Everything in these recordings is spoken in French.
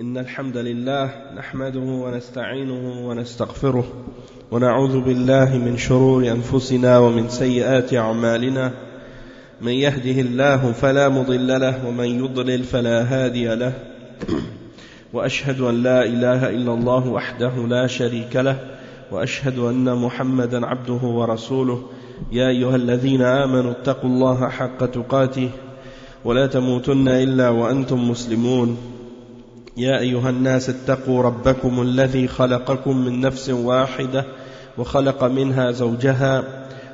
إن الحمد لله نحمده ونستعينه ونستغفره ونعوذ بالله من شرور أنفسنا ومن سيئات أعمالنا من يهده الله فلا مضل له ومن يضلل فلا هادي له وأشهد أن لا إله إلا الله وحده لا شريك له وأشهد أن محمدا عبده ورسوله يا أيها الذين آمنوا اتقوا الله حق تقاته ولا تموتن إلا وأنتم مسلمون يا أيها الناس اتقوا ربكم الذي خلقكم من نفس واحدة وخلق منها زوجها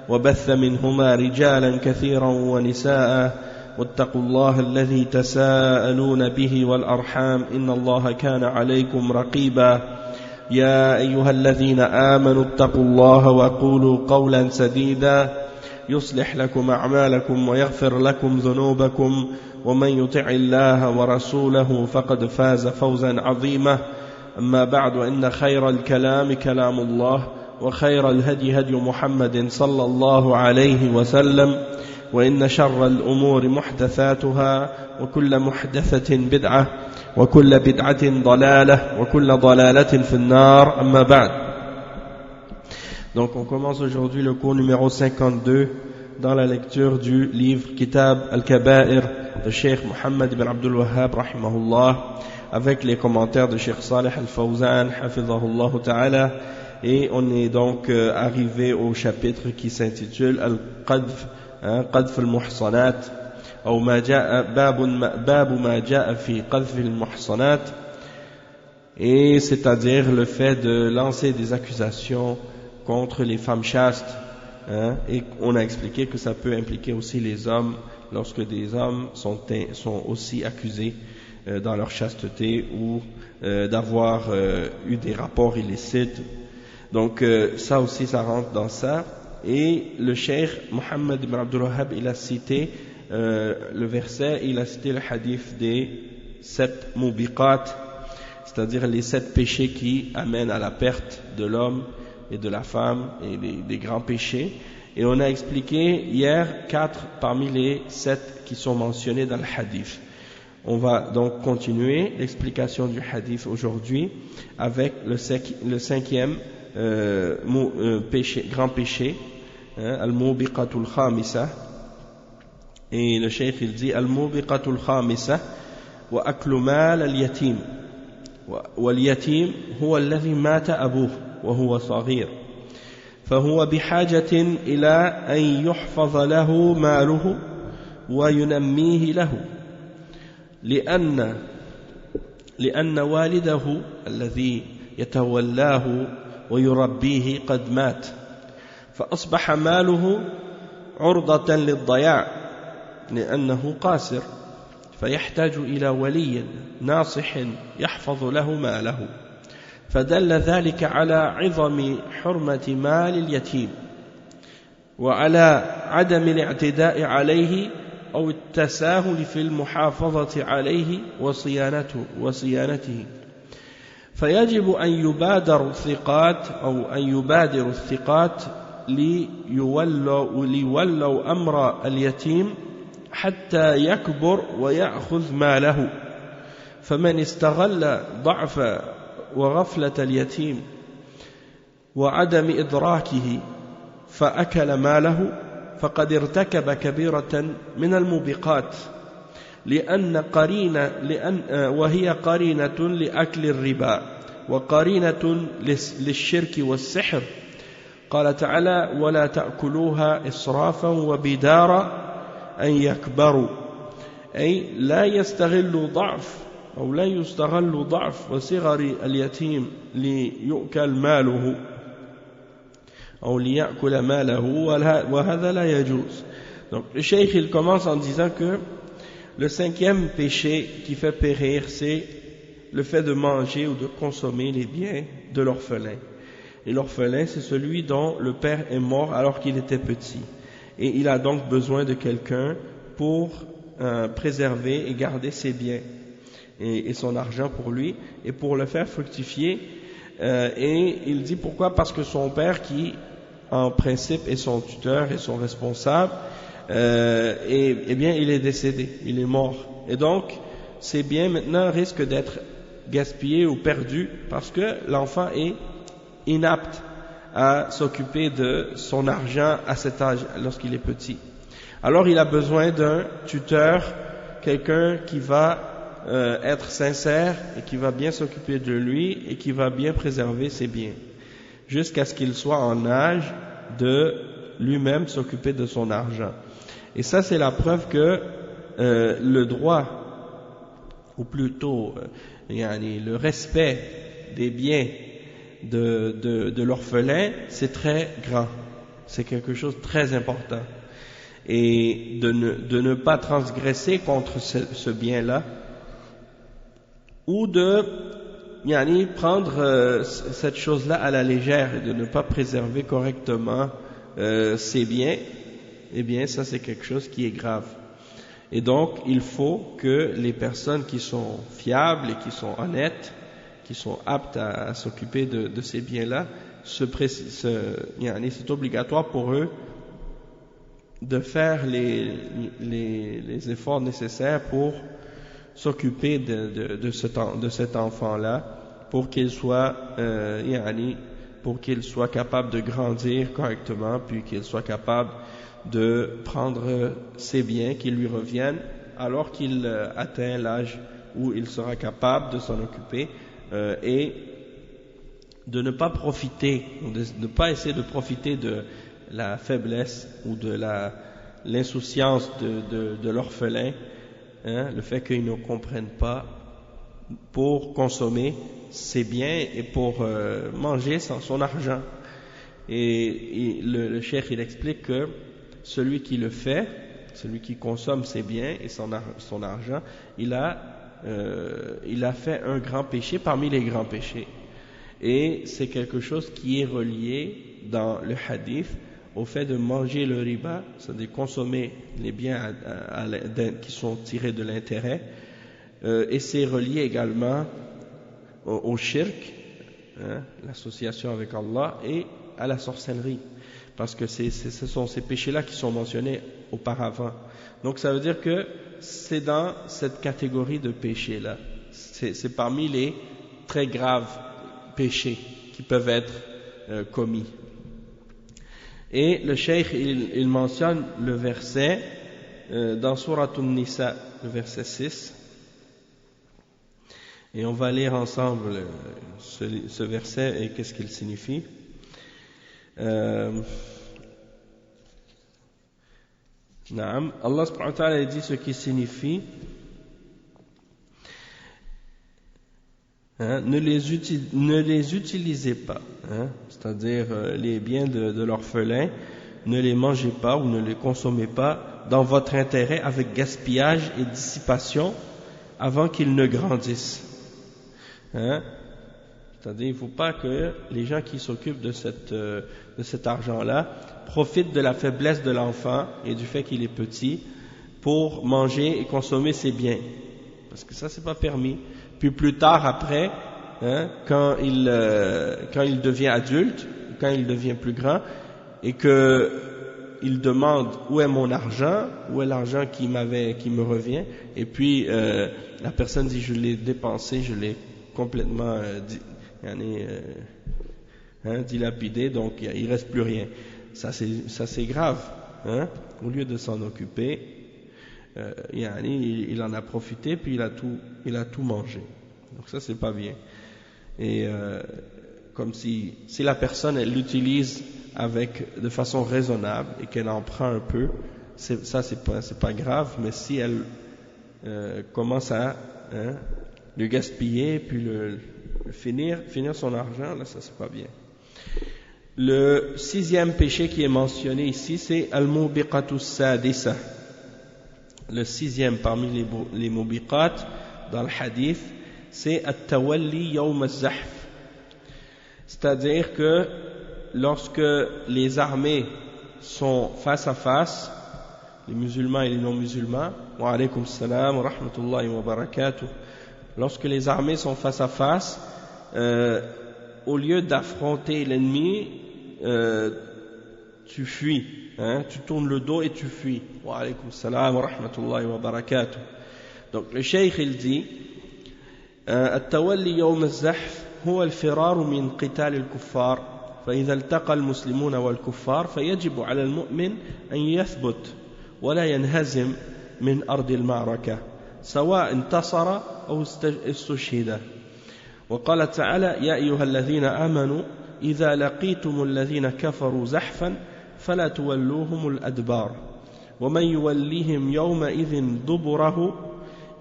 وبث منهما رجالا كثيرا ونساء واتقوا الله الذي تساءلون به والأرحام إن الله كان عليكم رقيبا يا أيها الذين آمنوا اتقوا الله وقولوا قولا سديدا يصلح لكم أعمالكم ويغفر لكم ذنوبكم ومن يطع الله ورسوله فقد فاز فوزا عظيما أما بعد وإن خير الكلام كلام الله وخير الهدي هدي محمد صلى الله عليه وسلم وإن شر الأمور محدثاتها وكل محدثة بدعة وكل بدعة ضلالة وكل ضلالة في النار أما بعد. Donc on commence aujourd'hui le cours numéro 52 dans la lecture du livre Kitab al-Kaba'ir de Cheikh Mohammed ibn Abdul Wahhab rahimahullah avec les commentaires de Cheikh Salih al-Fawzan hafizahullah ta'ala, et on est donc arrivé au chapitre qui s'intitule Al-Qadf, Qadf al-Muhsanat ou Babu ma ja'a fi Qadf al-Muhsanat, et c'est-à-dire le fait de lancer des accusations contre les femmes chastes, et on a expliqué que ça peut impliquer aussi les hommes lorsque des hommes sont aussi accusés dans leur chasteté ou d'avoir eu des rapports illicites. Donc ça aussi ça rentre dans ça. Et le cheikh Mohammed ibn Abdul Wahhab, il a cité le verset, il a cité le hadith des 7 mubiqat, c'est-à-dire les 7 péchés qui amènent à la perte de l'homme et de la femme, et des grands péchés. Et on a expliqué hier 4 parmi les 7 qui sont mentionnés dans le hadith. On va donc continuer l'explication du hadith aujourd'hui avec le 5e péché, grand péché, al-mubiqatul khamisa. Et le cheikh il dit al-mubiqatul khamisa wa aklu mal al-yatim wal yatim huwa alladhi mata abuhu وهو صغير فهو بحاجة إلى أن يحفظ له ماله وينميه له لأن والده الذي يتولاه ويربيه قد مات فأصبح ماله عرضة للضياع لأنه قاصر فيحتاج إلى ولي ناصح يحفظ له ماله فدل ذلك على عظم حرمة مال اليتيم وعلى عدم الاعتداء عليه أو التساهل في المحافظة عليه وصيانته فيجب أن يبادر الثقات ليولوا أمر اليتيم حتى يكبر ويأخذ ماله فمن استغل ضعف وغفلة اليتيم وعدم إدراكه فأكل ماله فقد ارتكب كبيرة من الموبقات وهي قرينة لأكل الربا وقرينة للشرك والسحر. قال تعالى ولا تأكلوها إسرافا وبدارا أن يكبروا، أي لا يستغل ضعف وصغر اليتيم ليؤكل ماله أو ليأكل ماله وهذا لا يجوز. Donc le cheikh il commence en disant que le 5e péché qui fait périr, c'est le fait de manger ou de consommer les biens de l'orphelin. Et l'orphelin, c'est celui dont le père est mort alors qu'il était petit, et il a donc besoin de quelqu'un pour préserver et garder ses biens et son argent pour lui, et pour le faire fructifier. Et il dit pourquoi? Parce que son père, qui en principe est son tuteur et son responsable, eh bien il est décédé, il est mort, et donc ces biens maintenant risquent d'être gaspillé ou perdu parce que l'enfant est inapte à s'occuper de son argent à cet âge, lorsqu'il est petit. Alors il a besoin d'un tuteur, quelqu'un qui va être sincère et qui va bien s'occuper de lui et qui va bien préserver ses biens, jusqu'à ce qu'il soit en âge de lui-même s'occuper de son argent. Et ça, c'est la preuve que le droit, ou plutôt le respect des biens de l'orphelin, c'est très grand, c'est quelque chose de très important. Et de ne pas transgresser contre ce bien-là, ou de prendre cette chose-là à la légère et de ne pas préserver correctement ses biens, eh bien ça c'est quelque chose qui est grave. Et donc il faut que les personnes qui sont fiables et qui sont honnêtes, qui sont aptes à s'occuper de ces biens-là, c'est obligatoire pour eux de faire les efforts nécessaires pour s'occuper de cet enfant-là, pour qu'il soit capable de grandir correctement, puis qu'il soit capable de prendre ses biens qui lui reviennent alors qu'il atteint l'âge où il sera capable de s'en occuper, et de ne pas profiter, de ne pas essayer de profiter de la faiblesse ou de l'insouciance de l'orphelin, le fait qu'il ne comprenne pas, pour consommer ses biens et pour manger son argent. Et le cheikh il explique que celui qui le fait, celui qui consomme ses biens et son argent, il a fait un grand péché parmi les grands péchés. Et c'est quelque chose qui est relié dans le hadith au fait de manger le riba, c'est-à-dire consommer les biens qui sont tirés de l'intérêt, et c'est relié également au shirk, l'association avec Allah, et à la sorcellerie, parce que ce sont ces péchés-là qui sont mentionnés auparavant. Donc ça veut dire que c'est dans cette catégorie de péchés-là, c'est parmi les très graves péchés qui peuvent être commis. Et le cheikh il mentionne le verset dans Surat An-Nisa, le verset 6, et on va lire ensemble ce verset et qu'est-ce qu'il signifie. Allah subhanahu wa ta'ala dit ce qui signifie ne les utilisez pas, c'est-à-dire les biens de l'orphelin, ne les mangez pas ou ne les consommez pas dans votre intérêt avec gaspillage et dissipation avant qu'ils ne grandissent. C'est-à-dire il ne faut pas que les gens qui s'occupent de cet argent-là profitent de la faiblesse de l'enfant et du fait qu'il est petit pour manger et consommer ses biens, parce que ça c'est pas permis. Puis plus tard après, quand il devient adulte, quand il devient plus grand, et que il demande où est mon argent, où est l'argent qui me revient, et puis la personne dit je l'ai dépensé, je l'ai complètement dilapidé, donc il reste plus rien. Ça c'est grave, au lieu de s'en occuper. Il en a profité, puis il a tout mangé. Donc ça c'est pas bien. Et comme si la personne elle l'utilise de façon raisonnable et qu'elle en prend un peu, c'est pas grave. Mais si elle commence à le gaspiller puis finir son argent, là ça c'est pas bien. Le 6e péché qui est mentionné ici, c'est al-mubiqatu sadisa. Le 6e parmi les mubiqat dans le hadith, c'est at-tawalli yawm az-zahf. C'est-à-dire que lorsque les armées sont face à face, les musulmans et les non-musulmans, wa alaykum salam wa rahmatullahi wa barakatuh, lorsque les armées sont face à face, au lieu d'affronter l'ennemi, tu fuis, tu tournes le dos et tu fuis. Wa alaykum salam wa rahmatullahi wa barakatuh. Donc le cheikh il dit التولي يوم الزحف هو الفرار من قتال الكفار فإذا التقى المسلمون والكفار فيجب على المؤمن أن يثبت ولا ينهزم من أرض المعركة سواء انتصر أو استشهد. وقال تعالى: يا أيها الذين آمنوا إذا لقيتم الذين كفروا زحفا فلا تولوهم الأدبار ومن يوليهم يومئذ دبره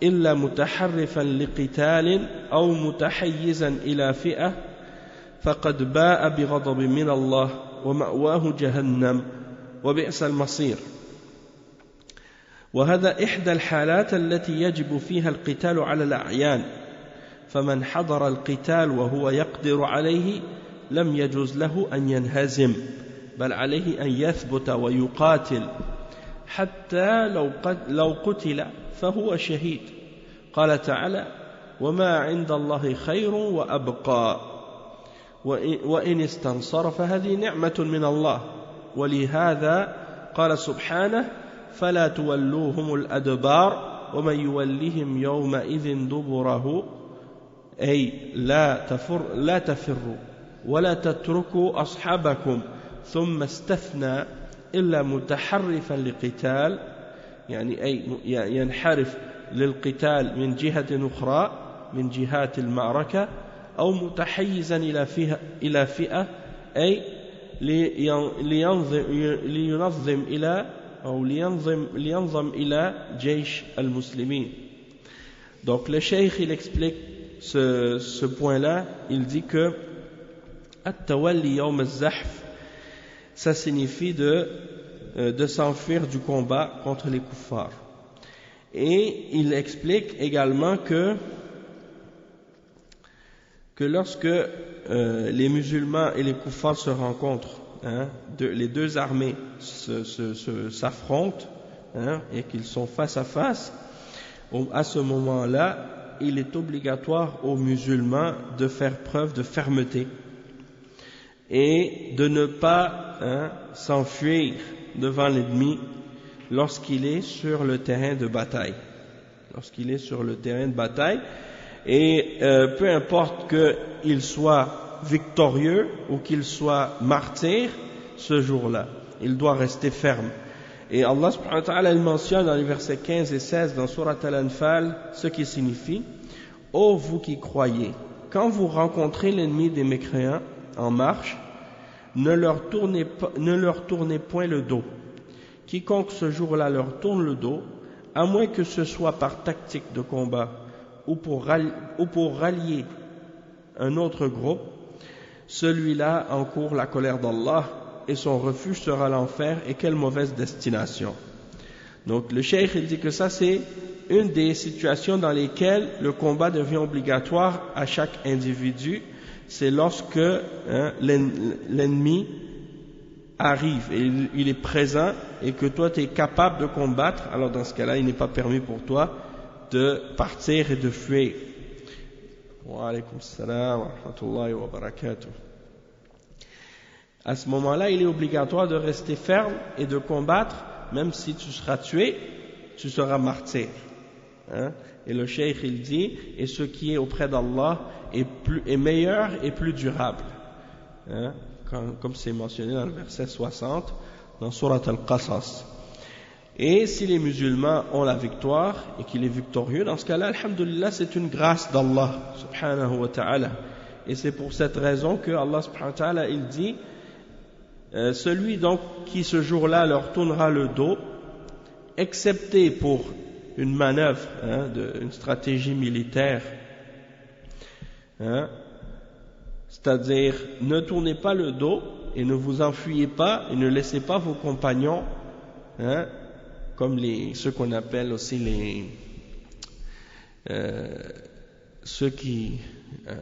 إلا متحرفا لقتال أو متحيزا إلى فئة فقد باء بغضب من الله ومأواه جهنم وبئس المصير. وهذا إحدى الحالات التي يجب فيها القتال على الأعيان فمن حضر القتال وهو يقدر عليه لم يجوز له أن ينهزم بل عليه أن يثبت ويقاتل حتى لو قتل فهو شهيد. قال تعالى: وما عند الله خير وأبقى وإن استنصر فهذه نعمة من الله. ولهذا قال سبحانه: فلا تولوهم الأدبار ومن يولهم يومئذ دبره أي لا تفروا ولا تتركوا أصحابكم ثم استثنى إلا متحرفا لقتال يعني أي ينحرف للقتال من جهة أخرى من جهات المعركة أو متحيزا إلى فئة أي لينضم إلى جيش المسلمين. Donc le cheikh il explique ce point-là, il dit que At-Tawalli Yawm al-Zahf, ça signifie de s'enfuir du combat contre les kuffars. Et il explique également que lorsque les musulmans et les kuffars se rencontrent, les deux armées s'affrontent et qu'ils sont face à face, à ce moment-là, il est obligatoire aux musulmans de faire preuve de fermeté et de ne pas s'enfuir devant l'ennemi lorsqu'il est sur le terrain de bataille. Lorsqu'il est sur le terrain de bataille, et peu importe qu'il soit victorieux ou qu'il soit martyr, ce jour-là, il doit rester ferme. Et Allah subhanahu wa ta'ala il mentionne dans les versets 15 et 16 dans Surat Al-Anfal ce qui signifie: ô vous qui croyez, quand vous rencontrez l'ennemi des mécréants en marche, ne leur tournez point le dos. Quiconque ce jour-là leur tourne le dos, à moins que ce soit par tactique de combat ou pour rallier un autre groupe, celui-là encourt la colère d'Allah et son refuge sera l'enfer, et quelle mauvaise destination. Donc le cheikh il dit que ça c'est une des situations dans lesquelles le combat devient obligatoire à chaque individu, c'est lorsque l'ennemi arrive et il est présent et que toi tu es capable de combattre. Alors dans ce cas-là il n'est pas permis pour toi de partir et de fuir. Wa alaykum salam wa rahmatullahi wa barakatuh. À ce moment-là, il est obligatoire de rester ferme et de combattre, même si tu seras tué, tu seras martyr. Et le cheikh il dit, et ce qui est auprès d'Allah est meilleur et plus durable. Comme c'est mentionné dans le verset 60, dans Surat Al-Qasas. Et si les musulmans ont la victoire et qu'il est victorieux, dans ce cas-là, alhamdulillah, c'est une grâce d'Allah, subhanahu wa ta'ala. Et c'est pour cette raison que Allah, subhanahu wa ta'ala, il dit, celui donc qui ce jour-là leur tournera le dos, excepté pour une manœuvre, une stratégie militaire, c'est-à-dire ne tournez pas le dos et ne vous enfuyez pas et ne laissez pas vos compagnons, comme ceux qu'on appelle aussi ceux qui,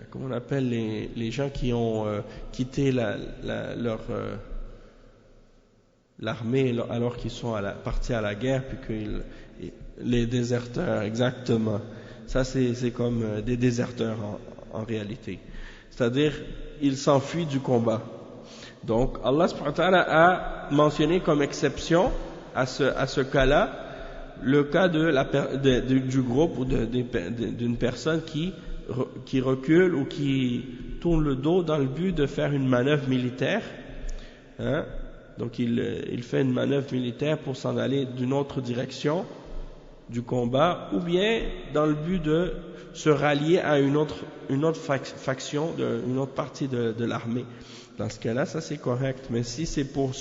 comment on appelle les gens qui ont quitté l'armée alors qu'ils sont partis à la guerre, puis les déserteurs, exactement. Ça c'est comme des déserteurs en réalité. C'est-à-dire, ils s'enfuient du combat. Donc Allah subhanahu wa ta'ala a mentionné comme exception à ce cas-là le cas du groupe ou d'une personne qui recule ou qui tourne le dos dans le but de faire une manœuvre militaire, hein? Donc il fait une manœuvre militaire pour s'en aller d'une autre direction du combat, ou bien dans le but de se rallier à une autre faction, une autre partie de l'armée. Dans ce cas-là, ça c'est correct. Mais si c'est pour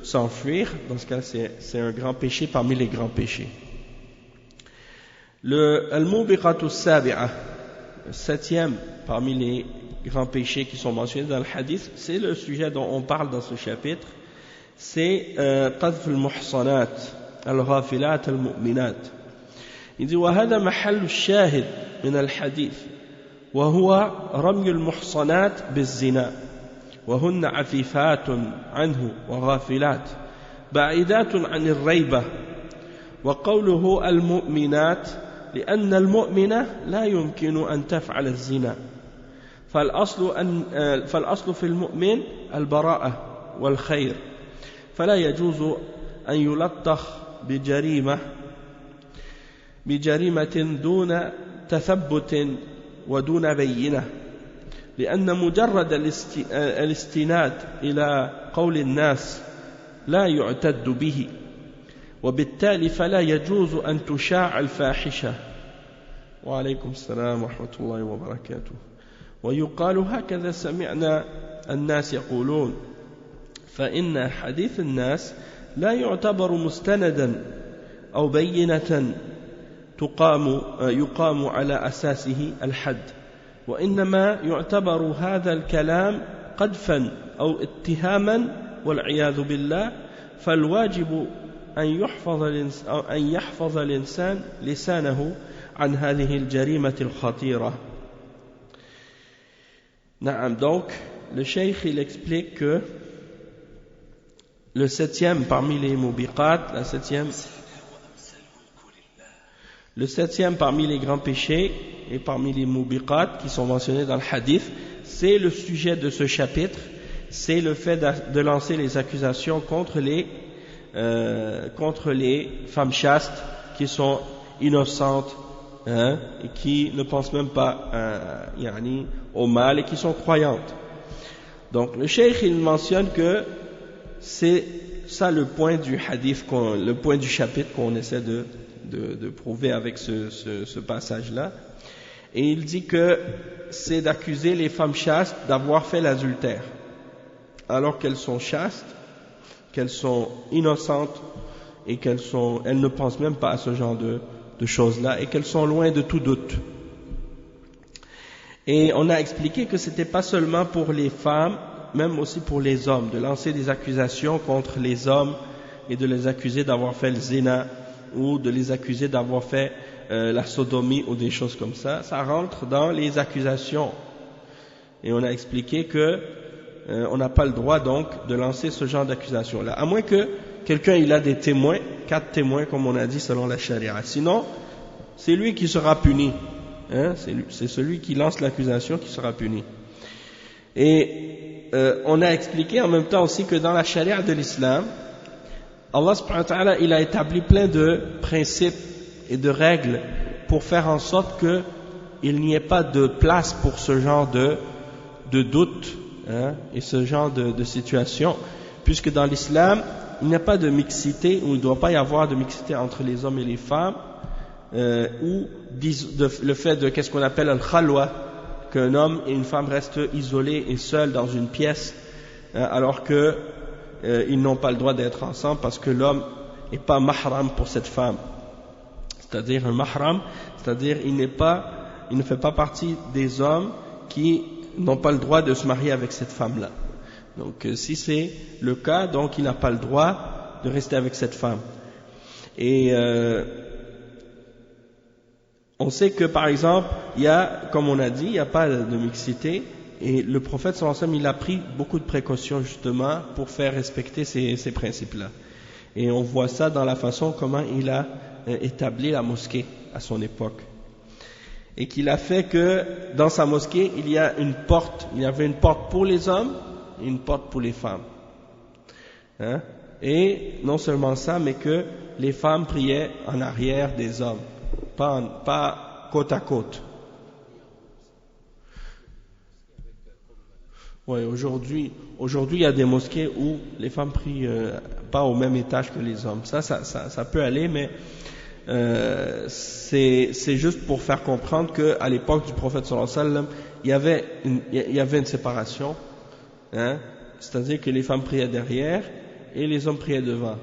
s'enfuir, dans ce cas, c'est un grand péché parmi les grands péchés. Le al-mubiqatu as-sabi'a, le 7e parmi les grands péchés qui sont mentionnés dans le hadith, c'est le sujet dont on parle dans ce chapitre. C'est qadf al-muhsanat al-ghafilat al-mu'minat. Il dit وهذا محل الشاهد من الحديث وهو رمي المحصنات بالزنا وهن عفيفات عنه وغافلات بعيدات عن الريبة وقوله المؤمنات لأن المؤمنة لا يمكن أن تفعل الزنا فالأصل في المؤمن البراءة والخير فلا يجوز أن يلطخ بجريمة دون تثبت ودون بينة لأن مجرد الاستناد إلى قول الناس لا يعتد به وبالتالي فلا يجوز أن تشاع الفاحشة وعليكم السلام ورحمة الله وبركاته ويقال هكذا سمعنا الناس يقولون فإن حديث الناس لا يعتبر مستندا أو بينة يقام على أساسه الحد وإنما يعتبر هذا الكلام قذفا أو اتهاما والعياذ بالله فالواجب أن يحفظ الإنسان لسانه عن هذه الجريمة الخطيرة. نعم, donc le cheikh il explique que le 7e parmi les mubiqat, le 7e parmi les grands péchés et parmi les mubiqat qui sont mentionnés dans le hadith, c'est le sujet de ce chapitre, c'est le fait de lancer les accusations contre les femmes chastes qui sont innocentes, hein, et qui ne pensent même pas au mal et qui sont croyantes. Donc le cheikh il mentionne que c'est ça le point du hadith, le point du chapitre qu'on essaie de prouver avec ce passage-là. Et il dit que c'est d'accuser les femmes chastes d'avoir fait l'adultère, alors qu'elles sont chastes, qu'elles sont innocentes et elles ne pensent même pas à ce genre de choses-là et qu'elles sont loin de tout doute. Et on a expliqué que c'était pas seulement pour les femmes, même aussi pour les hommes, de lancer des accusations contre les hommes et de les accuser d'avoir fait le zina ou de les accuser d'avoir fait la sodomie ou des choses comme ça. Ça rentre dans les accusations. Et on a expliqué que on n'a pas le droit donc de lancer ce genre d'accusation-là, à moins que quelqu'un il a des témoins, 4 témoins comme on a dit selon la charia. Sinon, c'est lui qui sera puni. Hein? C'est celui qui lance l'accusation qui sera puni. Et on a expliqué en même temps aussi que dans la charia de l'islam, Allah subhanahu wa ta'ala il a établi plein de principes et de règles pour faire en sorte qu'il n'y ait pas de place pour ce genre de doute, hein, et ce genre de situation, puisque dans l'islam il n'y a pas de mixité, ou il ne doit pas y avoir de mixité entre les hommes et les femmes, ou le fait de qu'est-ce qu'on appelle al-khalwa, qu'un homme et une femme restent isolés et seuls dans une pièce, hein, alors que ils n'ont pas le droit d'être ensemble parce que l'homme n'est pas mahram pour cette femme. C'est-à-dire un mahram, c'est-à-dire il ne fait pas partie des hommes qui n'ont pas le droit de se marier avec cette femme-là. Donc si c'est le cas, donc il n'a pas le droit de rester avec cette femme. Et on sait que par exemple, il y a, comme on a dit, il n'y a pas de mixité. Et le prophète sallallahu alayhi wa sallam, il a pris beaucoup de précautions justement pour faire respecter ces principes-là. Et on voit ça dans la façon comment il a établi la mosquée à son époque. Et qu'il a fait que dans sa mosquée, il y avait une porte pour les hommes et une porte pour les femmes. Hein? Et non seulement ça, mais que les femmes priaient en arrière des hommes, pas côte à côte. Ouais, aujourd'hui, il y a des mosquées où les femmes prient pas au même étage que les hommes. Ça peut aller, mais c'est juste pour faire comprendre que à l'époque du prophète sallallahu alayhi wa sallam, il y avait une séparation, hein, c'est-à-dire que les femmes priaient derrière et les hommes priaient devant.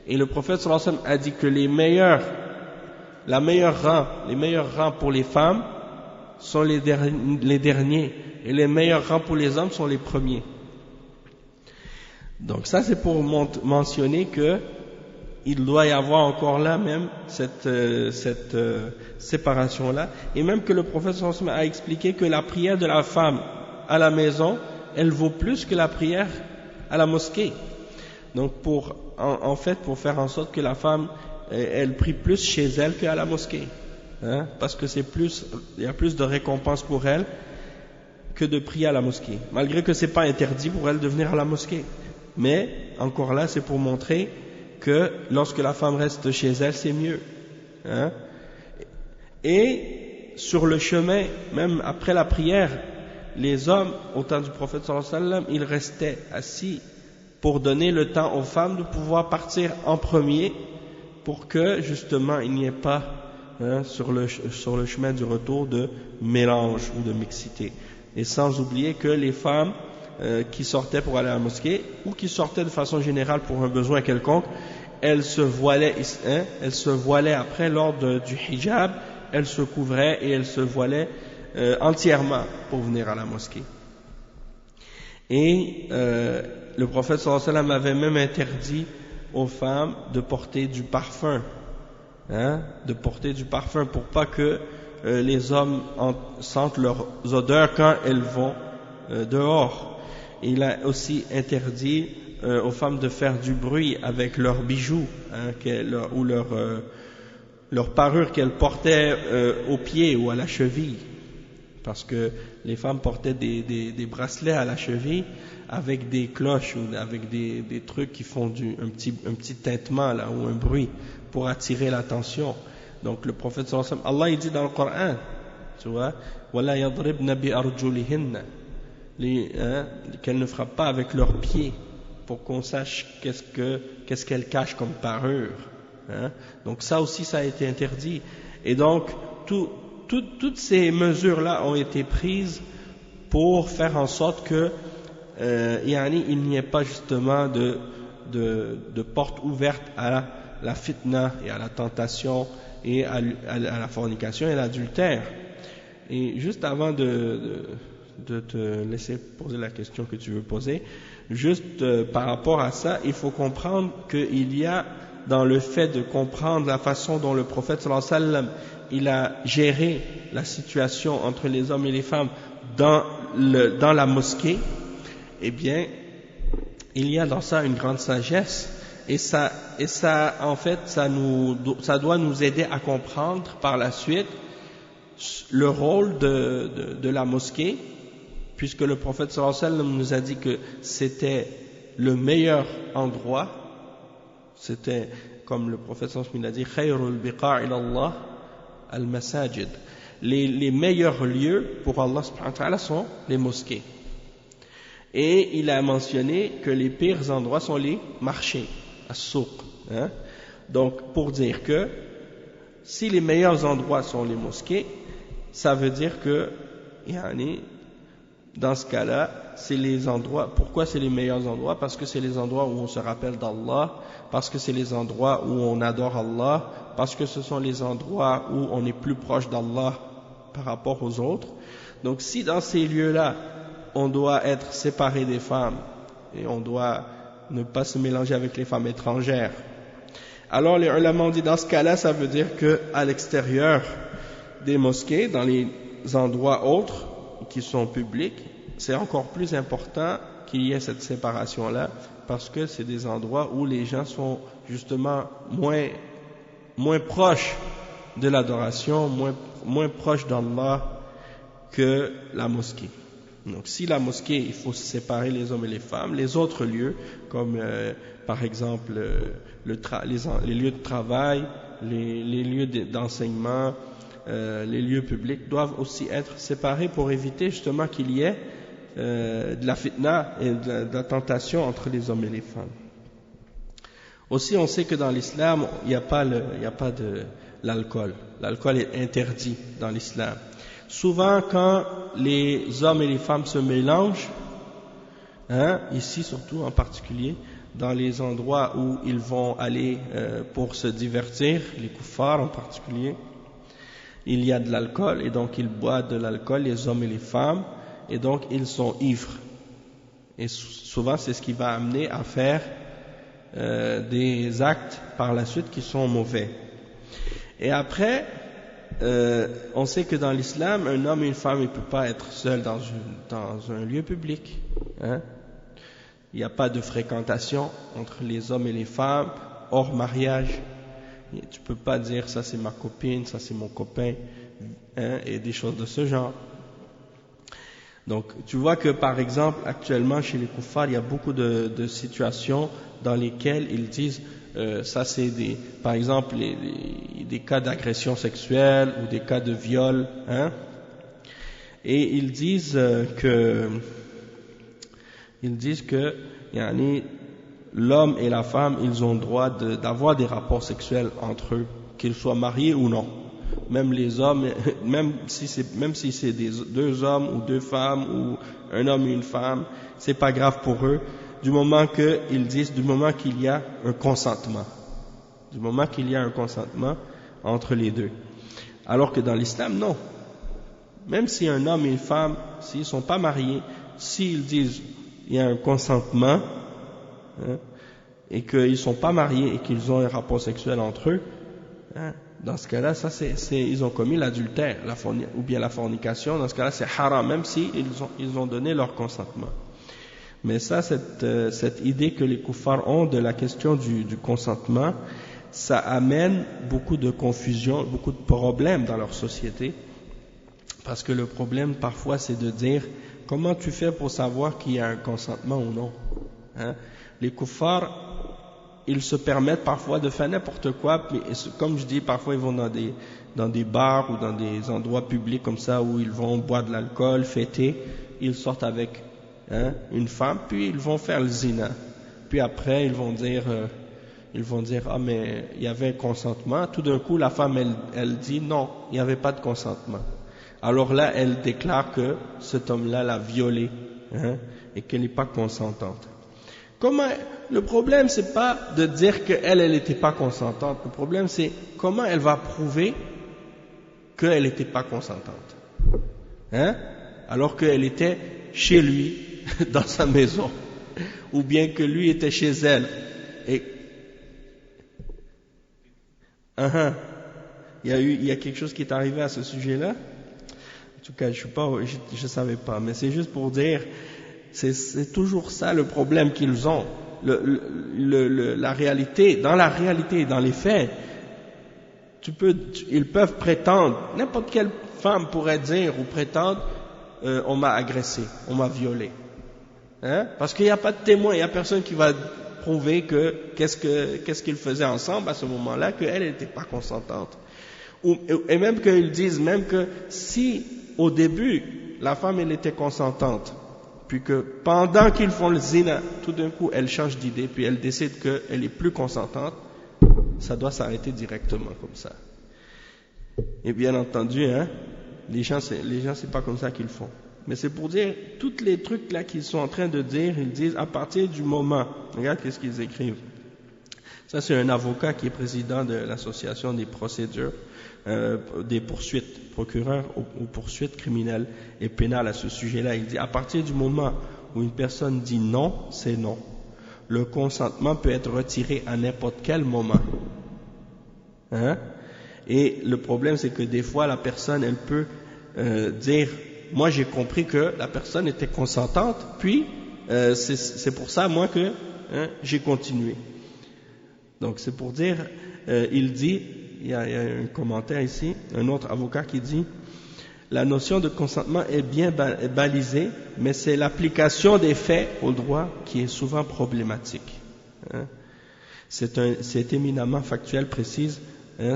Et le prophète sallallahu alayhi wa sallam a dit que les meilleurs rangs pour les femmes sont les derniers, et les meilleurs rangs pour les hommes sont les premiers. Donc ça, c'est pour mentionner que il doit y avoir encore là même cette séparation là, et même que le prophète sallallahu alayhi wa sallam a expliqué que la prière de la femme à la maison, elle vaut plus que la prière à la mosquée. Donc en fait pour faire en sorte que la femme elle prie plus chez elle qu'à la mosquée, hein, parce que il y a plus de récompense pour elle que de prier à la mosquée, malgré que c'est pas interdit pour elle de venir à la mosquée. Mais encore là, c'est pour montrer que lorsque la femme reste chez elle, c'est mieux, hein. Et sur le chemin, même après la prière, les hommes au temps du prophète sallallahu alayhi wa sallam, ils restaient assis pour donner le temps aux femmes de pouvoir partir en premier, pour que justement il n'y ait pas, hein, sur le chemin du retour de mélange ou de mixité. Et sans oublier que les femmes qui sortaient pour aller à la mosquée ou qui sortaient de façon générale pour un besoin quelconque, elles se voilaient après lors du hijab, elles se couvraient et elles se voilaient entièrement pour venir à la mosquée. Et le prophète sallallahu alayhi wa sallam avait même interdit aux femmes de porter du parfum, hein, pour pas que les hommes sentent leurs odeurs quand elles vont dehors. Il a aussi interdit aux femmes de faire du bruit avec leurs bijoux, hein, ou leur parure qu'elles portaient aux pieds ou à la cheville, parce que les femmes portaient des bracelets à la cheville avec des cloches ou avec des trucs qui font un petit tintement là, ou un bruit pour attirer l'attention. Donc le prophète sallallahu alayhi wa sallam, Allah il dit dans le Coran, tu vois, wala yadribna bi arjulihinna, qu'elles ne frappent pas avec leurs pieds, pour qu'on sache qu'est-ce qu'elles cachent comme parure, hein. Donc ça aussi, ça a été interdit. Et donc toutes ces mesures là ont été prises pour faire en sorte que il n'y ait pas justement de porte ouverte à la fitna et à la tentation et à la fornication et à l'adultère. Et juste avant de te laisser poser la question que tu veux poser, juste par rapport à ça, il faut comprendre qu'il y a dans le fait de comprendre la façon dont le prophète sallallahu alayhi wa sallam il a géré la situation entre les hommes et les femmes dans la mosquée, eh bien, il y a dans ça une grande sagesse, et ça en fait, ça doit nous aider à comprendre par la suite le rôle de la mosquée, puisque le prophète sallallahu alayhi wa sallam nous a dit que c'était le meilleur endroit, c'était comme le prophète sallallahu alayhi wa sallam a dit, khayrul biqa' ila Allah al-masajid, les meilleurs lieux pour Allah subhanahu wa ta'ala sont les mosquées. Et il a mentionné que les pires endroits sont les marchés, as-souq, hein? Donc pour dire que si les meilleurs endroits sont les mosquées, ça veut dire que dans ce cas-là, c'est les endroits. Pourquoi c'est les meilleurs endroits? Parce que c'est les endroits où on se rappelle d'Allah, parce que c'est les endroits où on adore Allah, parce que ce sont les endroits où on est plus proche d'Allah par rapport aux autres. Donc si dans ces lieux-là, on doit être séparé des femmes et on doit ne pas se mélanger avec les femmes étrangères, alors les ulama ont dit dans ce cas-là, ça veut dire que à l'extérieur des mosquées, dans les endroits autres qui sont publics, c'est encore plus important qu'il y ait cette séparation-là, parce que c'est des endroits où les gens sont justement moins proches de l'adoration, moins proches d'Allah que la mosquée. Donc si la mosquée, il faut séparer les hommes et les femmes, les autres lieux, comme par exemple les lieux de travail, les lieux d'enseignement, les lieux publics doivent aussi être séparés pour éviter justement qu'il y ait de la fitna et de la tentation entre les hommes et les femmes. Aussi, on sait que dans l'islam, il n'y a pas de l'alcool. L'alcool est interdit dans l'islam. Souvent, quand les hommes et les femmes se mélangent, ici surtout en particulier, dans les endroits où ils vont aller pour se divertir, les kuffars en particulier, il y a de l'alcool et donc ils boivent de l'alcool, les hommes et les femmes, et donc ils sont ivres. Et souvent, c'est ce qui va amener à faire des actes par la suite qui sont mauvais. Et après, on sait que dans l'islam, un homme et une femme ne peuvent pas être seuls dans un lieu public. Il n'y a pas de fréquentation entre les hommes et les femmes hors mariage. Tu ne peux pas dire ça c'est ma copine, ça c'est mon copain, et des choses de ce genre. Donc tu vois que par exemple actuellement chez les kuffars il y a beaucoup de situations dans lesquelles ils disent ça c'est par exemple des cas d'agression sexuelle ou des cas de viol, et ils disent que l'homme et la femme ils ont le droit d'avoir des rapports sexuels entre eux, qu'ils soient mariés ou non. Même les hommes, même si c'est deux hommes ou deux femmes ou un homme et une femme, c'est pas grave pour eux, du moment qu'il y a un consentement. Du moment qu'il y a un consentement entre les deux. Alors que dans l'islam, non. Même si un homme et une femme, s'ils sont pas mariés, s'ils disent il y a un consentement, et qu'ils sont pas mariés et qu'ils ont un rapport sexuel entre eux, dans ce cas-là, ils ont commis l'adultère, ou bien la fornication. Dans ce cas-là, c'est haram, même si ils ont donné leur consentement. Mais ça, cette idée que les kuffars ont de la question du consentement, ça amène beaucoup de confusion, beaucoup de problèmes dans leur société. Parce que le problème, parfois, c'est de dire comment tu fais pour savoir qu'il y a un consentement ou non. Les kuffars, ils se permettent parfois de faire n'importe quoi, mais comme je dis, parfois ils vont dans des bars ou dans des endroits publics comme ça où ils vont boire de l'alcool, fêter, ils sortent avec une femme, puis ils vont faire le zina. Puis après ils vont dire ah mais il y avait un consentement. Tout d'un coup la femme elle dit non, il n'y avait pas de consentement. Alors là elle déclare que cet homme-là l'a violée et qu'elle n'est pas consentante. Le problème, c'est pas de dire qu'elle n'était pas consentante. Le problème, c'est comment elle va prouver qu'elle n'était pas consentante. Alors qu'elle était chez lui, dans sa maison. Ou bien que lui était chez elle. Et il y a quelque chose qui est arrivé à ce sujet-là. En tout cas, je savais pas. Mais c'est juste pour dire, c'est toujours ça le problème qu'ils ont. La réalité, dans les faits, ils peuvent prétendre, n'importe quelle femme pourrait dire ou prétendre, on m'a agressé, on m'a violé. Parce qu'il n'y a pas de témoin, il n'y a personne qui va prouver qu'est-ce qu'ils faisaient ensemble à ce moment-là, qu'elle n'était pas consentante. Et même qu'ils disent, même que si au début, la femme elle était consentante, puis que pendant qu'ils font le zina, tout d'un coup, elle change d'idée, puis elle décide qu'elle est plus consentante, ça doit s'arrêter directement comme ça. Et bien entendu, les gens c'est pas comme ça qu'ils font. Mais c'est pour dire, tous les trucs là qu'ils sont en train de dire, ils disent à partir du moment, regarde qu'est-ce qu'ils écrivent. Ça c'est un avocat qui est président de l'association des procédures, des poursuites, procureur aux poursuites criminelles et pénales à ce sujet-là. Il dit, à partir du moment où une personne dit non, c'est non. Le consentement peut être retiré à n'importe quel moment. Et le problème, c'est que des fois, la personne, elle peut dire, moi j'ai compris que la personne était consentante, puis c'est pour ça, moi, que j'ai continué. Donc c'est pour dire, il dit, il y a un commentaire ici, un autre avocat qui dit, la notion de consentement est bien balisée, mais c'est l'application des faits au droit qui est souvent problématique. C'est éminemment factuel, précise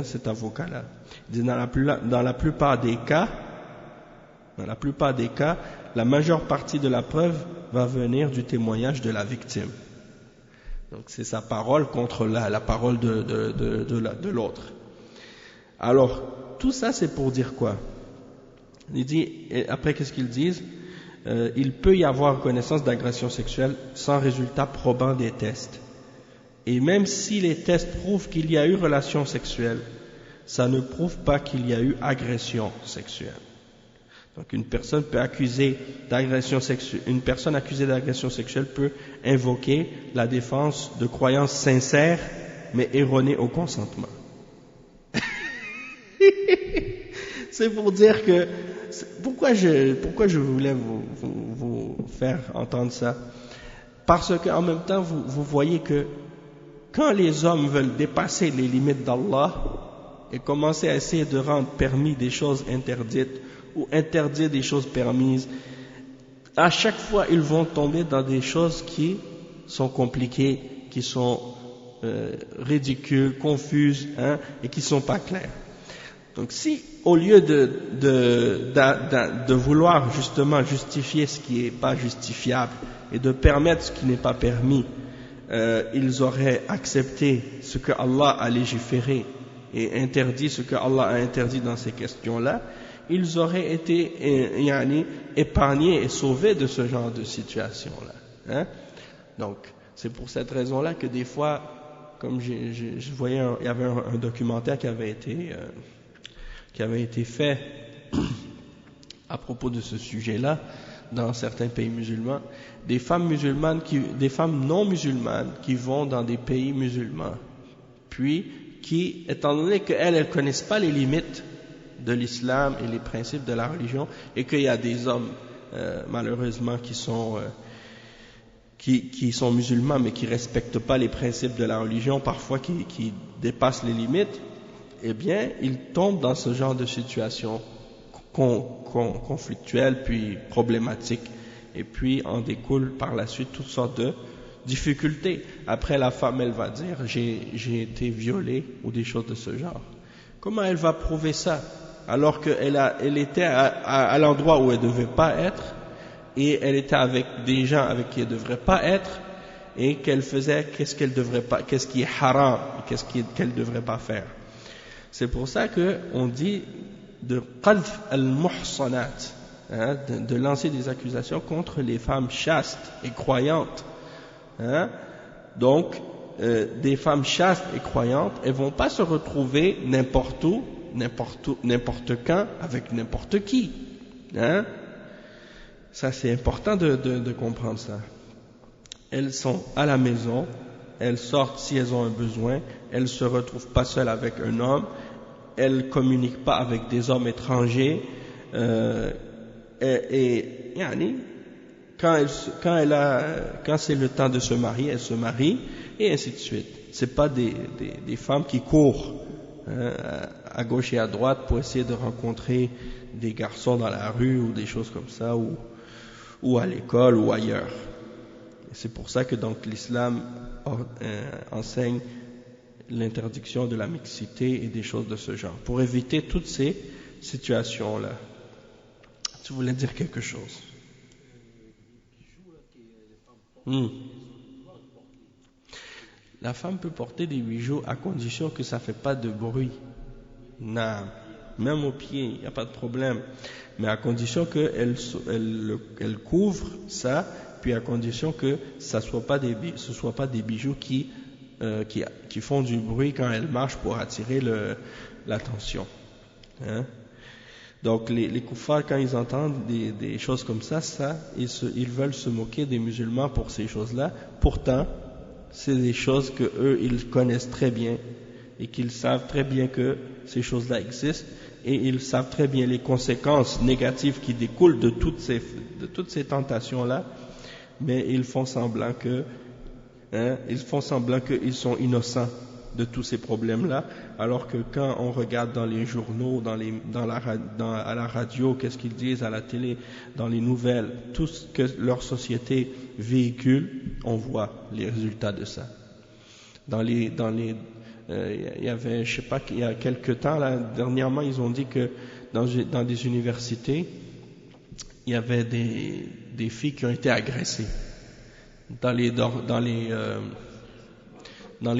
cet avocat-là. Il dit, dans la plupart des cas, la majeure partie de la preuve va venir du témoignage de la victime. Donc c'est sa parole contre la parole de l'autre. Alors, tout ça c'est pour dire quoi? Il dit, et après qu'est-ce qu'ils disent? Il peut y avoir connaissance d'agression sexuelle sans résultat probant des tests. Et même si les tests prouvent qu'il y a eu relation sexuelle, ça ne prouve pas qu'il y a eu agression sexuelle. Donc une personne accusée d'agression sexuelle peut invoquer la défense de croyances sincères mais erronées au consentement. C'est pour dire que pourquoi je voulais vous faire entendre ça? Parce qu'en même temps vous voyez que quand les hommes veulent dépasser les limites d'Allah et commencer à essayer de rendre permis des choses interdites ou interdire des choses permises, à chaque fois ils vont tomber dans des choses qui sont compliquées, qui sont ridicules, confuses, et qui sont pas claires. Donc si au lieu de vouloir justement justifier ce qui n'est pas justifiable et de permettre ce qui n'est pas permis, ils auraient accepté ce que Allah a légiféré et interdit ce que Allah a interdit dans ces questions-là, ils auraient été épargnés et sauvés de ce genre de situation-là. Donc, c'est pour cette raison-là que des fois, comme je voyais, il y avait un documentaire qui avait été fait à propos de ce sujet-là dans certains pays musulmans, des femmes non musulmanes qui vont dans des pays musulmans, puis qui, étant donné qu'elles ne connaissent pas les limites de l'islam et les principes de la religion, et qu'il y a des hommes malheureusement qui sont musulmans mais qui respectent pas les principes de la religion, parfois qui dépassent les limites, eh bien ils tombent dans ce genre de situation conflictuelle puis problématique, et puis en découle par la suite toutes sortes de difficultés. Après, la femme elle va dire j'ai été violée ou des choses de ce genre. Comment elle va prouver ça alors qu'elle était à l'endroit où elle ne devait pas être, et elle était avec des gens avec qui elle ne devrait pas être, et qu'elle faisait qu'est-ce qui est haram, qu'est-ce qu'elle ne devrait pas faire. C'est pour ça qu'on dit de qadf al-muhsanat, de lancer des accusations contre les femmes chastes et croyantes. Donc, des femmes chastes et croyantes, elles vont pas se retrouver n'importe où, n'importe quand, avec n'importe qui. Ça, c'est important de comprendre ça. Elles sont à la maison, elles sortent si elles ont un besoin, elles se retrouvent pas seules avec un homme, elles communiquent pas avec des hommes étrangers, quand c'est le temps de se marier, elles se marient, et ainsi de suite. C'est pas des femmes qui courent à gauche et à droite pour essayer de rencontrer des garçons dans la rue ou des choses comme ça, ou à l'école ou ailleurs. Et c'est pour ça que donc l'islam enseigne l'interdiction de la mixité et des choses de ce genre, pour éviter toutes ces situations-là. Tu voulais dire quelque chose? La femme peut porter des bijoux à condition que ça ne fait pas de bruit. Non. Même aux pieds, il n'y a pas de problème. Mais à condition qu'elle couvre ça, puis à condition que ce ne soit pas des bijoux qui font du bruit quand elle marche pour attirer l'attention. Donc les kuffars, quand ils entendent des choses comme ça, ils veulent se moquer des musulmans pour ces choses-là. Pourtant, c'est des choses que eux ils connaissent très bien et qu'ils savent très bien que ces choses-là existent, et ils savent très bien les conséquences négatives qui découlent de toutes ces tentations-là, mais ils font semblant qu'ils sont innocents de tous ces problèmes-là, alors que quand on regarde dans les journaux, à la radio, qu'est-ce qu'ils disent, à la télé, dans les nouvelles, tout ce que leur société véhicule, on voit les résultats de ça. Il y avait, je sais pas, il y a quelque temps, là, dernièrement, ils ont dit que dans des universités, il y avait des filles qui ont été agressées dans les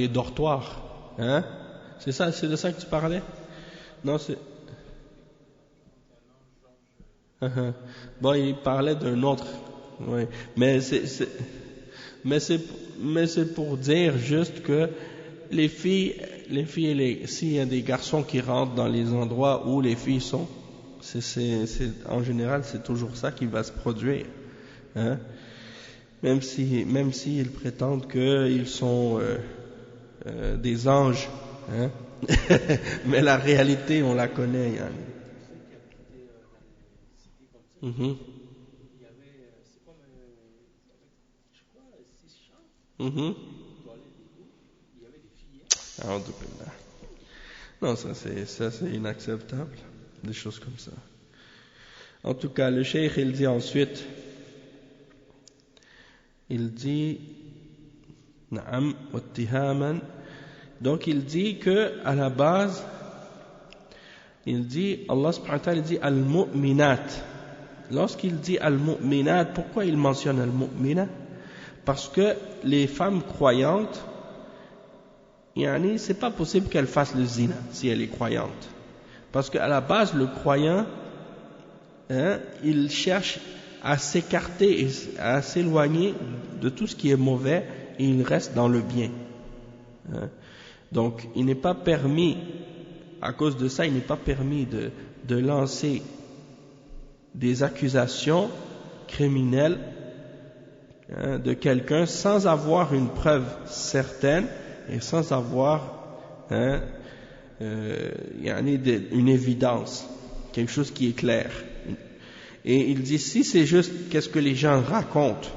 dortoirs. Hein? C'est de ça que tu parlais? Non, c'est... Bon, il parlait d'un autre. Oui. Mais c'est pour dire juste que les filles s'il y a des garçons qui rentrent dans les endroits où les filles sont, en général, c'est toujours ça qui va se produire. Hein? Même s'ils prétendent qu'ils sont des anges, hein? Mais la réalité, on la connaît. Hein? Mm-hmm. Mm-hmm. Non, ça c'est inacceptable, des choses comme ça. En tout cas, le cheikh il dit ensuite, Na'am wattihaman. Donc il dit que à la base, Allah subhanahu wa ta'ala dit al-mu'minat. Lorsqu'il dit al-mu'minat, pourquoi il mentionne al-mu'minat? Parce que les femmes croyantes, c'est pas possible qu'elles fassent le zina si elle est croyante. Parce qu'à la base, le croyant, il cherche à s'écarter et à s'éloigner de tout ce qui est mauvais et il reste dans le bien. Donc, il n'est pas permis, à cause de ça, il n'est pas permis de lancer des accusations criminelles de quelqu'un sans avoir une preuve certaine et sans avoir une évidence, quelque chose qui est clair. Et il dit, si c'est juste qu'est-ce que les gens racontent,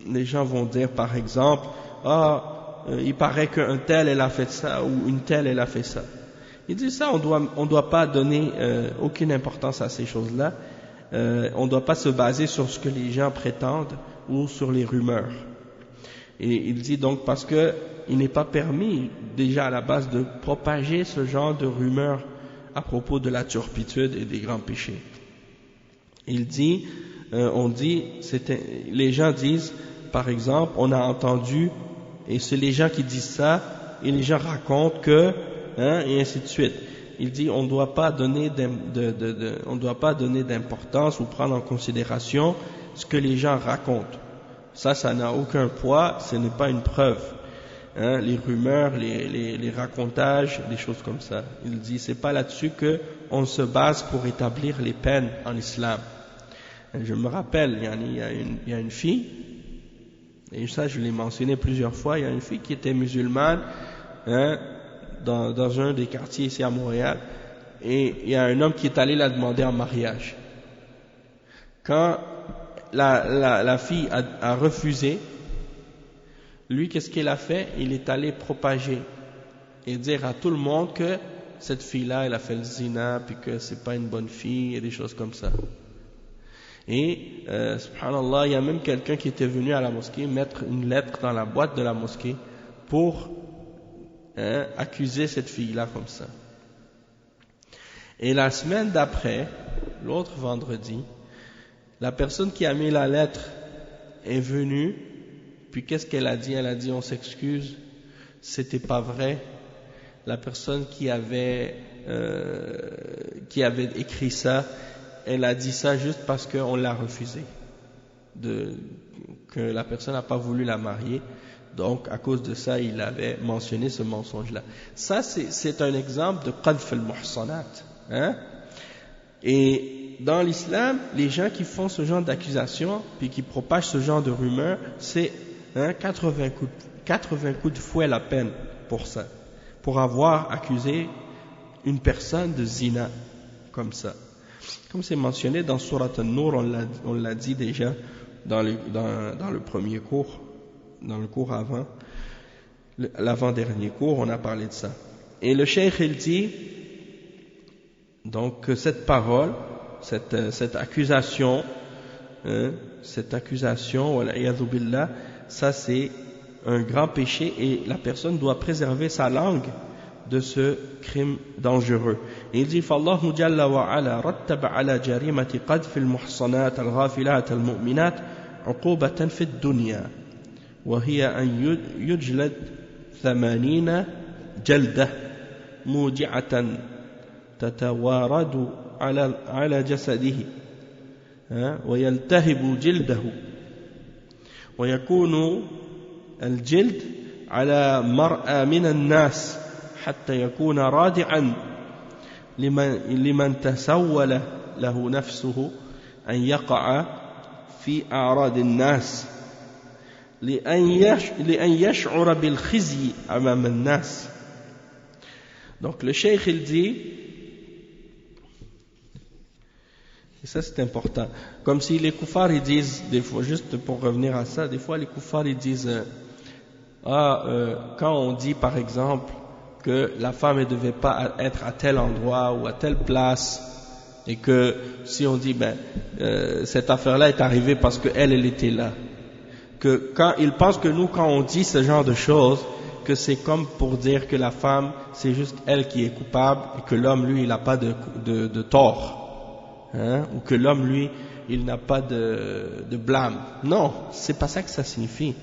les gens vont dire par exemple, il paraît qu'un tel elle a fait ça ou une telle elle a fait ça. Il dit ça, on doit pas donner aucune importance à ces choses-là. On ne doit pas se baser sur ce que les gens prétendent ou sur les rumeurs. Et il dit donc parce que il n'est pas permis déjà à la base de propager ce genre de rumeurs à propos de la turpitude et des grands péchés. Il dit, les gens disent, par exemple, on a entendu, et c'est les gens qui disent ça, et les gens racontent que, et ainsi de suite. Il dit, on ne doit pas donner d'importance ou prendre en considération ce que les gens racontent. Ça n'a aucun poids, ce n'est pas une preuve. Les rumeurs, les racontages, des choses comme ça. Il dit, c'est pas là-dessus que on se base pour établir les peines en islam. Je me rappelle, il y a une fille, et ça je l'ai mentionné plusieurs fois, il y a une fille qui était musulmane, dans un des quartiers ici à Montréal, et il y a un homme qui est allé la demander en mariage. Quand la fille a refusé, lui, qu'est-ce qu'il a fait? Il est allé propager et dire à tout le monde que cette fille-là, elle a fait le zina, puis que c'est pas une bonne fille, et des choses comme ça. Et, subhanallah, il y a même quelqu'un qui était venu à la mosquée mettre une lettre dans la boîte de la mosquée pour accuser cette fille-là comme ça. Et la semaine d'après, l'autre vendredi, la personne qui a mis la lettre est venue. Puis qu'est-ce qu'elle a dit? Elle a dit on s'excuse, c'était pas vrai. La personne qui avait écrit ça, elle a dit ça juste parce qu'on l'a refusé, que la personne n'a pas voulu la marier. Donc à cause de ça, il avait mentionné ce mensonge-là. Ça c'est un exemple de qadf al-muhsanat. Et dans l'islam, les gens qui font ce genre d'accusation puis qui propagent ce genre de rumeurs, c'est 80 coups de fouet la peine pour ça, pour avoir accusé une personne de zina comme ça. Comme c'est mentionné dans Surat An-Nur, on l'a dit déjà dans le premier cours, dans le cours avant, l'avant-dernier cours, on a parlé de ça. Et le cheikh il dit donc que cette parole, cette accusation, wala'iyadhu billah, ça c'est un grand péché et la personne doit préserver sa langue de ce crime dangereux. Et il dit فالله جل وعلا رتب على جريمة قذف المحصنات الغافلات المؤمنات عقوبة في الدنيا وهي أن يجلد 80 جلدة موجعة تتوارد على جسده ويلتهب جلده ويكون الجلد على مرأى من الناس حتى يكون رادعا لمن تسول له نفسه أن يقع في أعراض الناس لأن يشعر بالخزي أمام الناس. Donc le cheikh il dit, et ça c'est important, comme si les koufars ils disent, des fois, juste pour revenir à ça, des fois les koufars ils disent quand on dit par exemple que la femme ne devait pas être à tel endroit ou à telle place, et que si on dit cette affaire-là est arrivée parce qu'elle était là, que quand ils pensent que nous quand on dit ce genre de choses, que c'est comme pour dire que la femme c'est juste elle qui est coupable et que l'homme lui il n'a pas de tort, ou que l'homme lui il n'a pas de blâme. Non, c'est pas ça que ça signifie.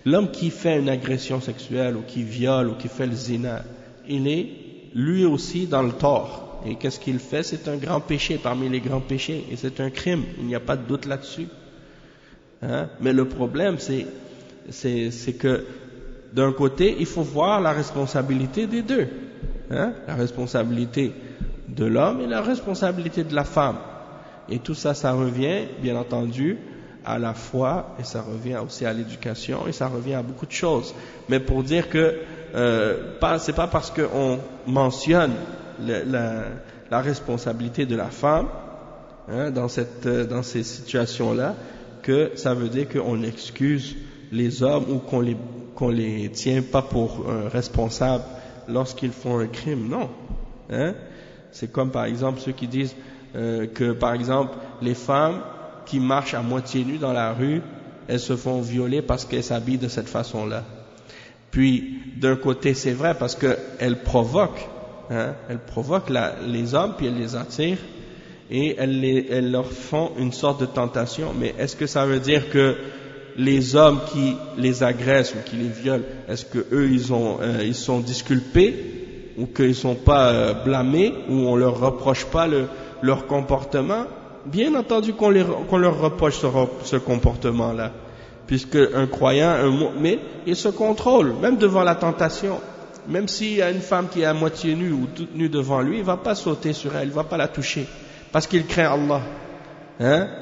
L'homme qui fait une agression sexuelle ou qui viole ou qui fait le zina, il est lui aussi dans le tort. Et qu'est-ce qu'il fait? C'est un grand péché parmi les grands péchés et c'est un crime, il n'y a pas de doute là-dessus. Mais le problème c'est que d'un côté il faut voir la responsabilité des deux, la responsabilité de l'homme et la responsabilité de la femme. Et tout ça, ça revient bien entendu à la foi et ça revient aussi à l'éducation et ça revient à beaucoup de choses. Mais pour dire que c'est pas parce qu'on mentionne la responsabilité de la femme dans ces situations-là que ça veut dire qu'on excuse les hommes ou qu'on les tient pas pour responsables lorsqu'ils font un crime. Non. C'est comme par exemple ceux qui disent que par exemple les femmes qui marchent à moitié nues dans la rue, elles se font violer parce qu'elles s'habillent de cette façon-là. Puis d'un côté c'est vrai parce qu'elles provoquent, les hommes puis elles les attirent et elles leur font une sorte de tentation. Mais est-ce que ça veut dire que les hommes qui les agressent ou qui les violent, est-ce que eux ils sont disculpés ou qu'ils sont pas blâmés ou on leur reproche pas leur comportement? Bien entendu qu'on leur reproche ce comportement-là, puisque un croyant, un mu'min, il se contrôle, même devant la tentation. Même s'il y a une femme qui est à moitié nue ou toute nue devant lui, il va pas sauter sur elle, il va pas la toucher, parce qu'il craint Allah.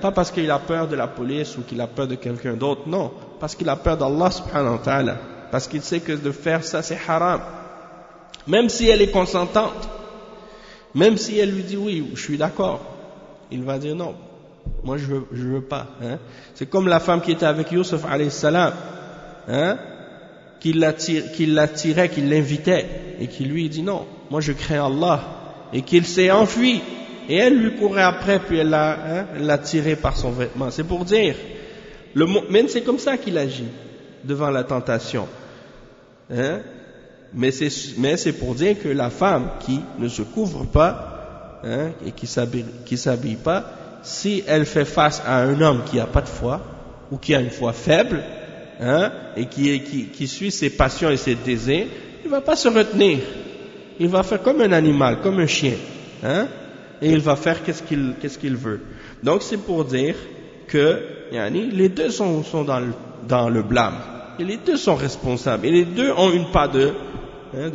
Pas parce qu'il a peur de la police ou qu'il a peur de quelqu'un d'autre, non, parce qu'il a peur d'Allah subhanahu wa ta'ala, parce qu'il sait que de faire ça c'est haram. Même si elle est consentante, même si elle lui dit oui, je suis d'accord, il va dire non, moi je veux pas. C'est comme la femme qui était avec Youssef alayhi salam, qui l'attirait, qui l'invitait, et qui lui dit non, moi je crains Allah, et qu'il s'est enfui, et elle lui courait après, puis elle l'a tiré par son vêtement. C'est pour dire, le mu'min c'est comme ça qu'il agit devant la tentation. Mais c'est pour dire que la femme qui ne se couvre pas et qui s'habille pas, si elle fait face à un homme qui a pas de foi ou qui a une foi faible et qui suit ses passions et ses désirs, il va pas se retenir, il va faire comme un animal, comme un chien, et il va faire qu'est-ce qu'il veut. Donc c'est pour dire que les deux sont dans le blâme et les deux sont responsables et les deux ont une part de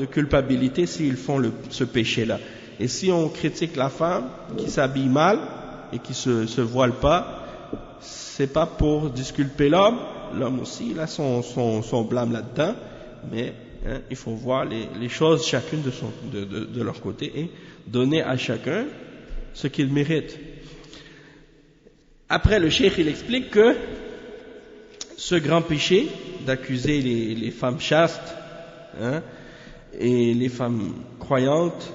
culpabilité s'ils font ce péché-là. Et si on critique la femme qui s'habille mal et qui se voile pas, c'est pas pour disculper l'homme aussi il a son blâme là-dedans, mais il faut voir les choses chacune de leur côté et donner à chacun ce qu'il mérite. Après le cheikh il explique que ce grand péché d'accuser les femmes chastes et les femmes croyantes,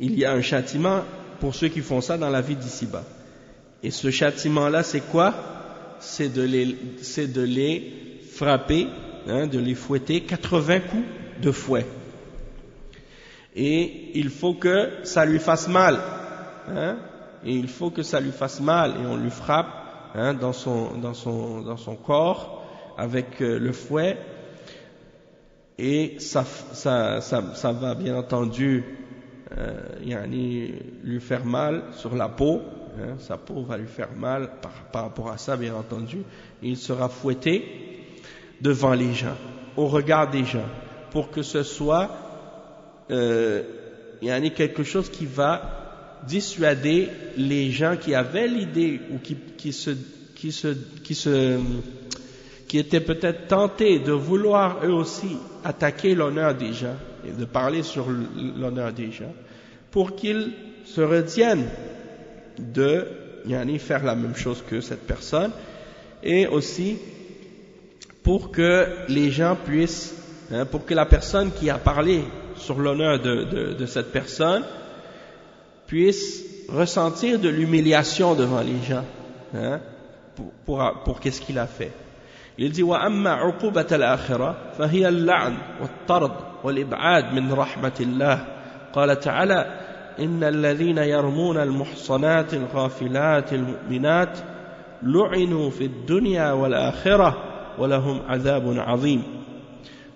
il y a un châtiment pour ceux qui font ça dans la vie d'ici-bas. Et ce châtiment-là, c'est quoi? C'est de les frapper, de les fouetter 80 coups de fouet. Et il faut que ça lui fasse mal, hein, et il faut que ça lui fasse mal, et on lui frappe, hein, dans son corps avec le fouet, et ça va bien entendu lui faire mal sur la peau, hein, sa peau va lui faire mal par rapport à ça, bien entendu, et il sera fouetté devant les gens, au regard des gens, pour que ce soit quelque chose qui va dissuader les gens qui avaient l'idée ou qui étaient peut-être tentés de vouloir eux aussi attaquer l'honneur des gens et de parler sur l'honneur des gens, pour qu'ils se retiennent de faire la même chose que cette personne, et aussi pour que les gens puissent, pour que la personne qui a parlé sur l'honneur de cette personne puisse ressentir de l'humiliation devant les gens, hein, pour qu'est-ce qu'il a fait. Il dit وأما عقوبة الآخرة فهي اللعن والطرد والإبعاد من رحمة الله قال تعالى إن الذين يرمون المحصنات الغافلات المؤمنات لعنوا في الدنيا والآخرة ولهم عذاب عظيم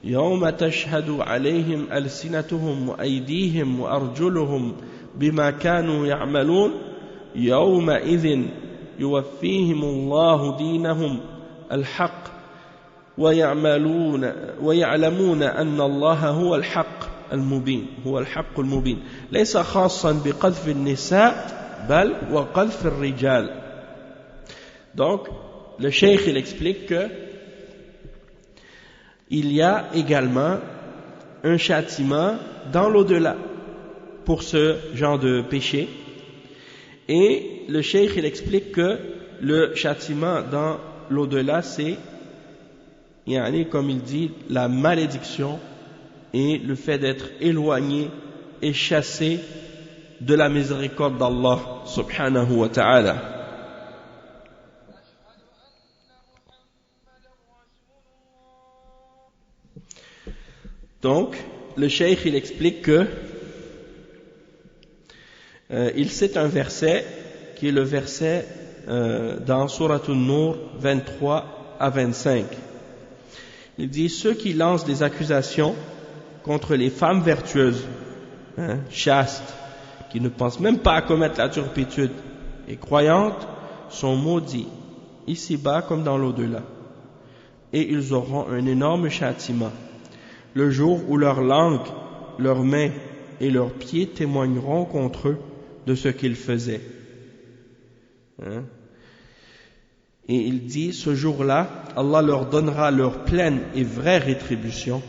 يوم تشهد عليهم ألسنتهم وأيديهم وأرجلهم بما كانوا يعملون يومئذ يوفيهم الله دينهم الحق ويعلمون أن الله هو الحق المبين ليس خاصا بقذف النساء بل وقذف الرجال. Donc le cheikh il explique que il y a également un châtiment dans l'au-delà pour ce genre de péché, et le cheikh il explique que le châtiment dans l'au-delà c'est, comme il dit, la malédiction et le fait d'être éloigné et chassé de la miséricorde d'Allah subhanahu wa ta'ala. Donc, le cheikh il explique que il cite un verset qui est le verset dans Surat An-Nur 23 à 25. Il dit: ceux qui lancent des accusations contre les femmes vertueuses, chastes, qui ne pensent même pas à commettre la turpitude et croyantes, sont maudits ici-bas comme dans l'au-delà, et ils auront un énorme châtiment le jour où leur langue, leurs mains et leurs pieds témoigneront contre eux de ce qu'ils faisaient. Et il dit, ce jour-là, Allah leur donnera leur pleine et vraie rétribution,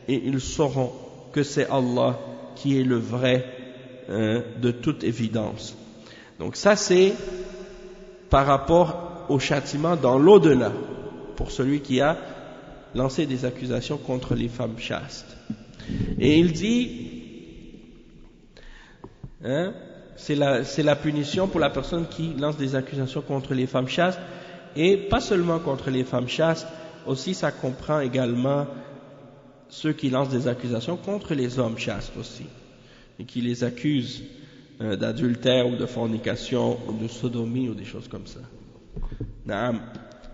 et ils sauront que c'est Allah qui est le vrai de toute évidence. Donc ça c'est par rapport au châtiment dans l'au-delà, pour celui qui a lancé des accusations contre les femmes chastes. Et il dit, c'est la punition pour la personne qui lance des accusations contre les femmes chastes, et pas seulement contre les femmes chastes, aussi ça comprend également ceux qui lancent des accusations contre les hommes chastes aussi, et qui les accusent d'adultère ou de fornication ou de sodomie ou des choses comme ça. Naam.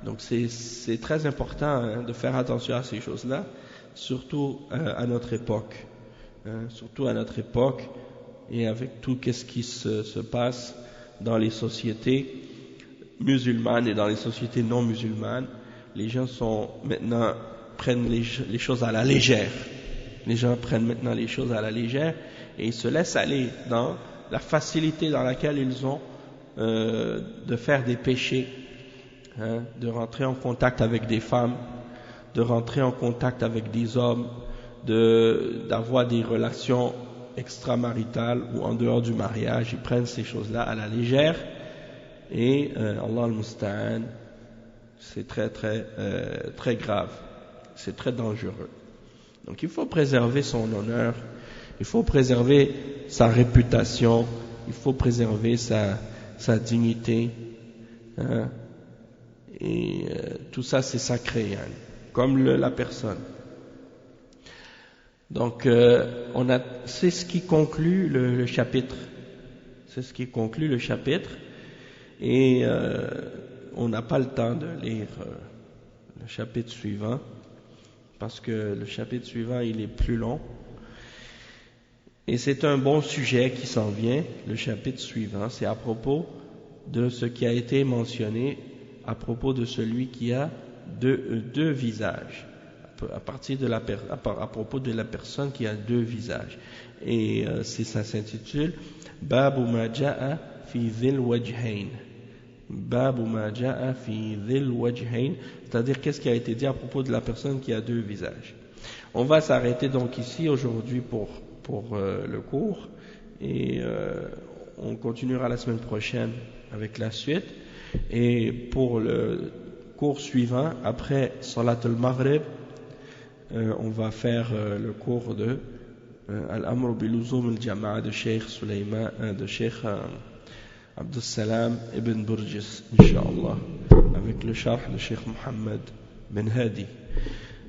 Donc c'est très important de faire attention à ces choses-là, surtout à notre époque, surtout à notre époque, et avec tout ce qui se passe dans les sociétés musulmanes et dans les sociétés non musulmanes. Les gens prennent les choses à la légère. Les gens prennent maintenant les choses à la légère et ils se laissent aller dans la facilité dans laquelle ils ont de faire des péchés, de rentrer en contact avec des femmes, de rentrer en contact avec des hommes, d'avoir des relations extramaritales ou en dehors du mariage. Ils prennent ces choses-là à la légère et Allah al-Musta'an, c'est très très très grave, c'est très dangereux. Donc il faut préserver son honneur, il faut préserver sa réputation, il faut préserver sa dignité, et tout ça c'est sacré, comme la personne. Donc, c'est ce qui conclut le chapitre. C'est ce qui conclut le chapitre. Et on n'a pas le temps de lire le chapitre suivant, parce que le chapitre suivant, il est plus long. Et c'est un bon sujet qui s'en vient, le chapitre suivant. C'est à propos de ce qui a été mentionné, à propos de celui qui a deux visages. À propos de la personne qui a deux visages. Et ça s'intitule Babu ma ja'a fi dhil wajhayn. Babu ma ja'a fi dhil wajhayn. C'est-à-dire, qu'est-ce qui a été dit à propos de la personne qui a deux visages. On va s'arrêter donc ici aujourd'hui pour le cours, et on continuera la semaine prochaine avec la suite. Et pour le cours suivant, après Salat al-Maghrib, on va faire le cours de Al-Amr bil-Luzum al-Jama'a de Cheikh Sulaiman, de Cheikh Abdus Salam ibn Burjis, Inch'Allah, avec le sharh de Cheikh Mohammed bin Hadi.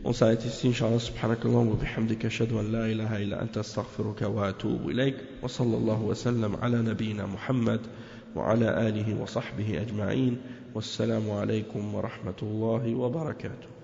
On s'arrête ici, Inch'Allah. Subhanakallah wa bihamdika, ashhadu an la ilaha illa anta, astaghfiruka wa atubu ilayk. Wa sallallahu wa sallam ala nabiyyina Muhammad wa ala alihi wa sahbihi ajma'in. Wassalamu alaykum wa rahmatullahi wa barakatuh.